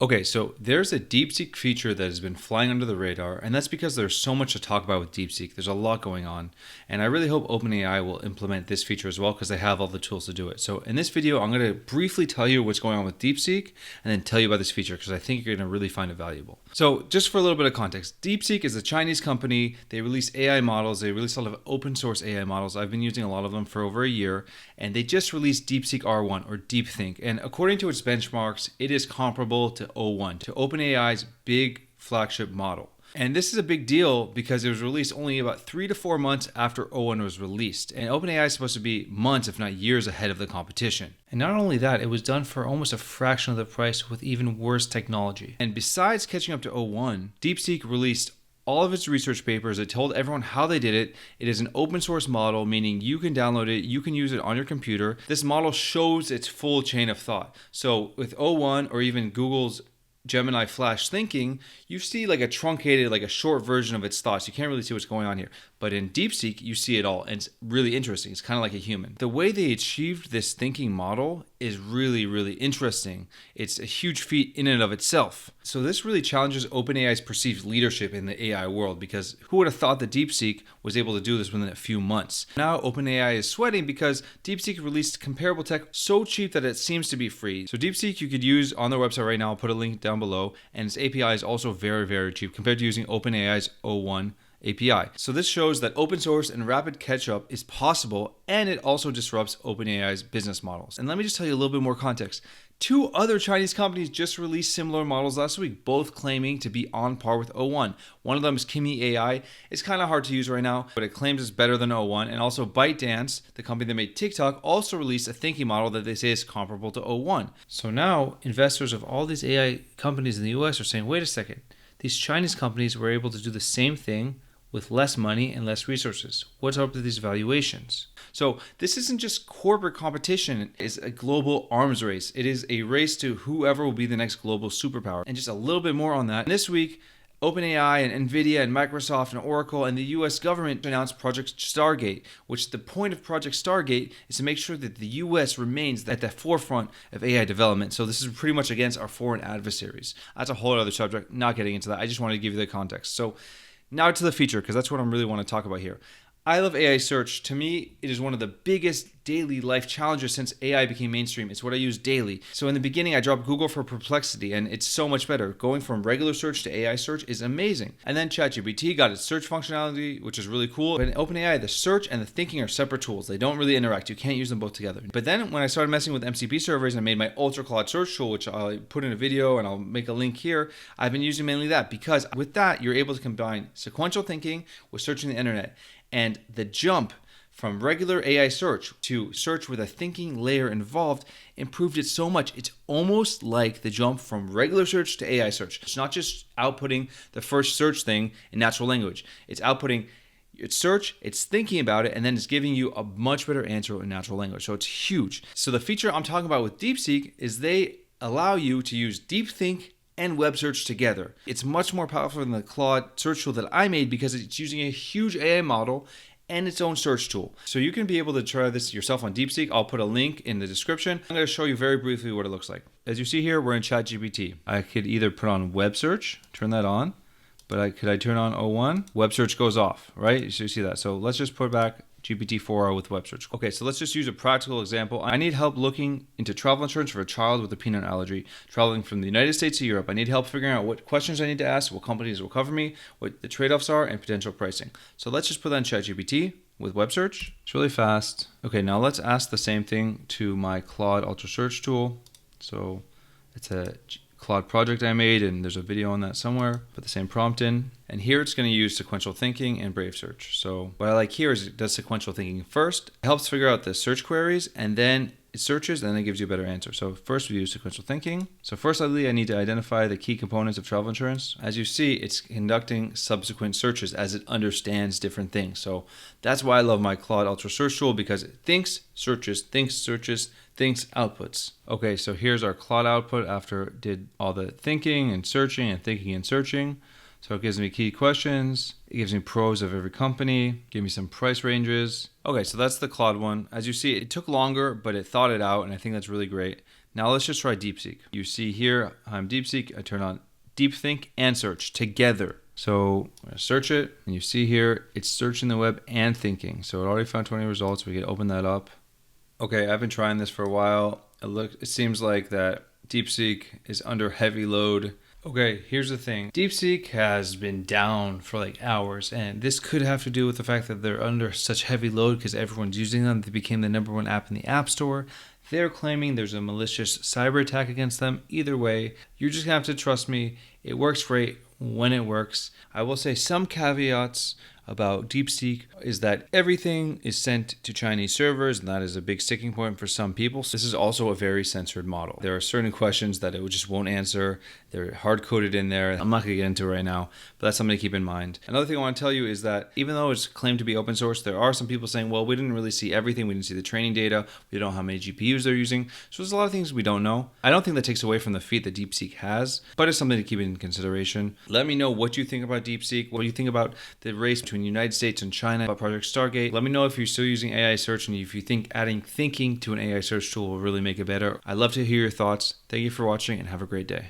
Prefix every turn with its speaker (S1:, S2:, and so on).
S1: Okay, so there's a DeepSeek feature that has been flying under the radar, and that's because there's so much to talk about with DeepSeek. There's a lot going on, and I really hope OpenAI will implement this feature as well because they have all the tools to do it. So in this video, I'm going to briefly tell you what's going on with DeepSeek and then tell you about this feature because I think you're going to really find it valuable. So just for a little bit of context, DeepSeek is a Chinese company. They release AI models. They release a lot of open source AI models. I've been using a lot of them for over a year, and they just released DeepSeek R1 or DeepThink. And according to its benchmarks, it is comparable to O1, to OpenAI's big flagship model. And this is a big deal because it was released only about 3 to 4 months after O1 was released. And OpenAI is supposed to be months, if not years, ahead of the competition. And not only that, it was done for almost a fraction of the price with even worse technology. And besides catching up to O1, DeepSeek released all of its research papers. It told everyone how they did it. It is an open source model, meaning you can download it, you can use it on your computer. This model shows its full chain of thought. So with O1 or even Google's Gemini Flash Thinking, you see like a truncated, like a short version of its thoughts. You can't really see what's going on here. But in DeepSeek, you see it all, and it's really interesting. It's kind of like a human. The way they achieved this thinking model is really, really interesting. It's a huge feat in and of itself. So this really challenges OpenAI's perceived leadership in the AI world, because who would have thought that DeepSeek was able to do this within a few months? Now OpenAI is sweating because DeepSeek released comparable tech so cheap that it seems to be free. So DeepSeek you could use on their website right now. I'll put a link down below, and its API is also very, very cheap compared to using OpenAI's O1 API. So this shows that open source and rapid catch-up is possible, and it also disrupts OpenAI's business models. And let me just tell you a little bit more context. 2 other Chinese companies just released similar models last week, both claiming to be on par with O1. One of them is Kimi AI. It's kind of hard to use right now, but it claims it's better than O1. And also ByteDance, the company that made TikTok, also released a thinking model that they say is comparable to O1. So now investors of all these AI companies in the US are saying, wait a second, these Chinese companies were able to do the same thing with less money and less resources. What's up with these valuations? So this isn't just corporate competition, it's a global arms race. It is a race to whoever will be the next global superpower. And just a little bit more on that. This week, OpenAI and NVIDIA and Microsoft and Oracle and the US government announced Project Stargate, which the point of Project Stargate is to make sure that the US remains at the forefront of AI development. So this is pretty much against our foreign adversaries. That's a whole other subject, not getting into that. I just wanted to give you the context. So now to the feature, because that's what I really want to talk about here. I love AI search. To me, it is one of the biggest daily life challenges since AI became mainstream. It's what I use daily. So in the beginning, I dropped Google for Perplexity, and it's so much better. Going from regular search to AI search is amazing. And then ChatGPT got its search functionality, which is really cool. But in OpenAI, the search and the thinking are separate tools. They don't really interact. You can't use them both together. But then when I started messing with MCP servers and I made my Ultra Claude search tool, which I'll put in a video and I'll make a link here, I've been using mainly that because with that, you're able to combine sequential thinking with searching the internet. And the jump from regular AI search to search with a thinking layer involved improved it so much. It's almost like the jump from regular search to AI search. It's not just outputting the first search thing in natural language. It's outputting its search, it's thinking about it, and then it's giving you a much better answer in natural language. So it's huge. So the feature I'm talking about with DeepSeek is they allow you to use DeepThink and web search together. It's much more powerful than the Claude search tool that I made because it's using a huge AI model and its own search tool. So you can be able to try this yourself on DeepSeek. I'll put a link in the description. I'm going to show you very briefly what it looks like. As you see here, we're in ChatGPT. I could either put on web search, turn that on, but could I turn on O1? Web search goes off, right? So you see that. So let's just put back GPT-4 with web search. Okay, so let's just use a practical example. I need help looking into travel insurance for a child with a peanut allergy, traveling from the United States to Europe. I need help figuring out what questions I need to ask, what companies will cover me, what the trade-offs are, and potential pricing. So let's just put that in ChatGPT with web search. It's really fast. Okay, now let's ask the same thing to my Claude Ultra Search tool. So it's a Claude project I made, and there's a video on that somewhere. Put the same prompt in, and here it's going to use sequential thinking and Brave Search. So what I like here is it does sequential thinking first. It helps figure out the search queries, and then it searches, and then it gives you a better answer. So first we use sequential thinking. So firstly, I need to identify the key components of travel insurance. As you see, it's conducting subsequent searches as it understands different things. So that's why I love my Claude Ultra Search tool, because it thinks, searches, outputs. Okay, so here's our Claude output after it did all the thinking and searching and thinking and searching. So it gives me key questions. It gives me pros of every company. Give me some price ranges. Okay, so that's the Claude one. As you see, it took longer, but it thought it out, and I think that's really great. Now let's just try DeepSeek. You see here, I'm DeepSeek. I turn on DeepThink and search together. So I'm going to search it, and you see here, it's searching the web and thinking. So it already found 20 results. We can open that up. Okay, I've been trying this for a while. It seems like that DeepSeek is under heavy load. Okay, here's the thing. DeepSeek has been down for like hours, and this could have to do with the fact that they're under such heavy load because everyone's using them. They became the #1 app in the App Store. They're claiming there's a malicious cyber attack against them. Either way, you're just going to have to trust me. It works great when it works. I will say some caveats about DeepSeek is that everything is sent to Chinese servers, and that is a big sticking point for some people. So this is also a very censored model. There are certain questions that it just won't answer. They're hard-coded in there. I'm not going to get into it right now, but that's something to keep in mind. Another thing I want to tell you is that even though it's claimed to be open source, there are some people saying, well, we didn't really see everything. We didn't see the training data. We don't know how many GPUs they're using. So there's a lot of things we don't know. I don't think that takes away from the feat that DeepSeek has, but it's something to keep in consideration. Let me know what you think about DeepSeek. What do you think about the race between the United States and China, about Project Stargate? Let me know if you're still using AI search and if you think adding thinking to an AI search tool will really make it better. I'd love to hear your thoughts. Thank you for watching and have a great day.